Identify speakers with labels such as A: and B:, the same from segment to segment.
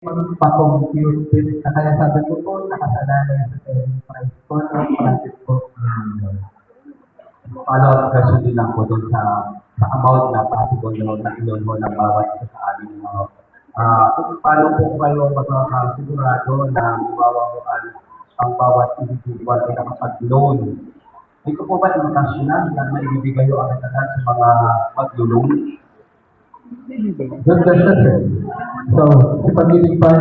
A: magpa-compute din. Kaya sabi ko po, nakasalalay sa selling price ko ng profit ko. Follow-up question din lang po doon sa amount na possible na i-loan mo ng bawat isa sa aling mga kung paano po kayo magkakasigurado na mawawalan ang bawat individual ay nakapag-loan. Ito po ba yung cash na maibibigay yung agad-agad sa mga mag-loan? Good question, sir. So, sa paglilipan,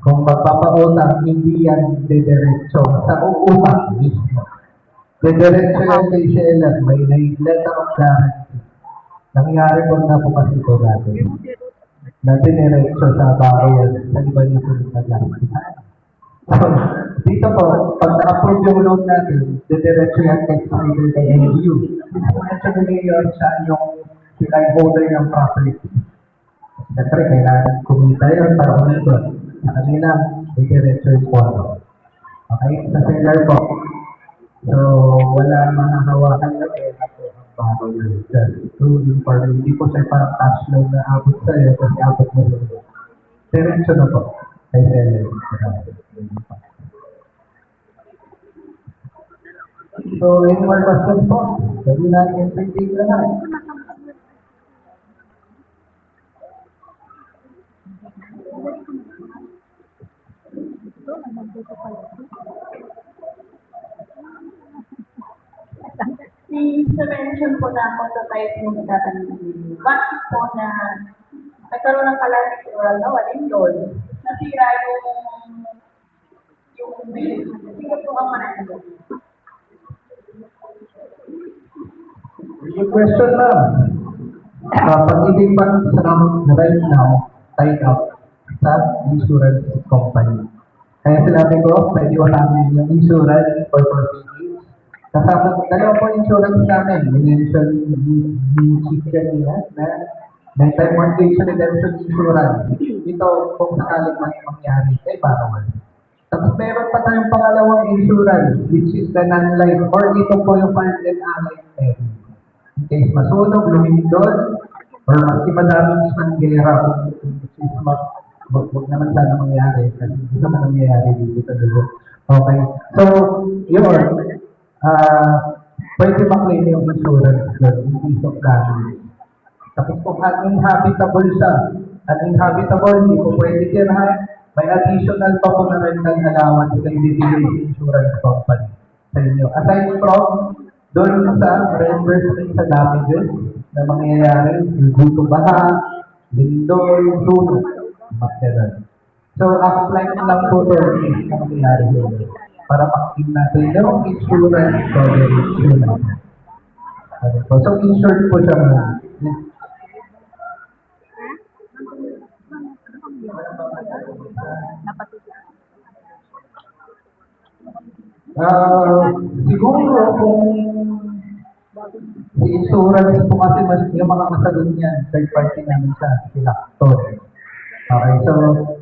A: kung magpapautang, hindi yan didiretso sa uutang mismo. Didiretso yan kay seller, may letter of guarantee. Nangyari po na po kasi ito dati. Na diniretso sa borrower, sa iba niyo po na guarantee. So, dito po, pag na-approve yung loan natin, didiretso yan kay either kay NGU. Actually, yun siya yung sila holder ng property. Siyempre, kailangan kumita yun para umikot. Sa kanila, didiretso yung pondo. Okay? Sa seller po. So, wala mahahawakan na pera po ang bago yun. So, yung parang hindi po siya parang cash loan na abot sa'yo kasi abot mo yun. Diretso na po. Kay seller. So, any more questions po? Sabi natin yung printing na lang.
B: I-mention po na ako sa type yung tatanungin. Bakit po na nagkaroon ng calamity oral na walang loan? Nasira yung bill. Sino po ang manalo?
A: Yung question lang. Pag-ibig pa right now, tied up sa insurance company. Kaya sinabi ko, pwede namin yung insurance for property. Kasama, dalawa po insurance namin. Minention yung chief kanina na lifetime mortgage redemption insurance. Ito, kung sakaling mangyari kay borrower. Tapos meron pa tayong pangalawang insurance, which is the non-life, or ito po yung fund and allied peril. In case masunog, lumindol, or mas madaming sanggera, which is wag naman sana mangyari, kasi hindi naman nangyayari dito sa dulo. Okay. So, yun, pwede maklaim yung insurance doon, in case of damage. Tapos kung uninhabitable siya, uninhabitable, hindi ko pwede tirahan, may additional pa po na rental allowance na ibibigay ng insurance company sa inyo. Aside from, doon sa reimbursement sa damages na mangyayari, guto baha, lindol, sunog, magkaroon. So, apply lang po ito na mangyayari yun para makin natin yung insurance coverage yun. So, insured po siya mga. Siguro kung si insurance po kasi mas yung mga kasagot niyan, third party namin sila actor. Okay, so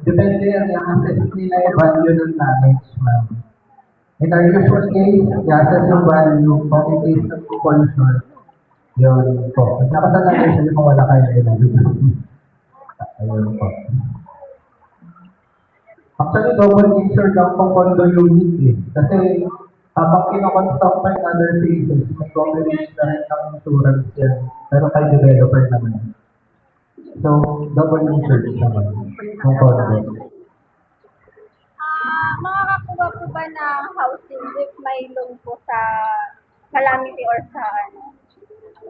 A: depende yan yung assess nila yung value ng management. In our usual case, i-assess yung value kung in case ng compulsion, yun po. Nakatalagay siya kung wala kayo nila. Ayun po. Actually, double insured ang pang condo unit eh. Kasi habang kinoconstruct pa yung other phases, may coverage na rin ang insurance yan. Pero kay developer naman. So, double insured naman. Ang condo.
C: Makakakuha po ba ng housing if may loan po sa calamity or sa ano?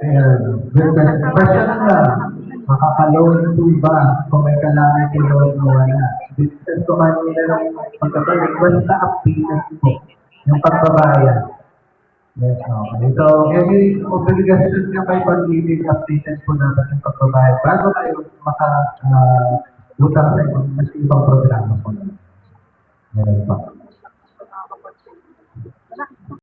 A: Ayan. Good question. Question lang. Makaka-loan po ba kung may calamity loan o wala? Discuss ko kanina ng pagkabalik. Basta updated po yung pagbabayan. Yes, okay. So, every obligasyon niya kay pag-ibig, updated po natin yung pagbabayan bago tayo maka-lutang sa ibang mas ibang programa po. Meron pa.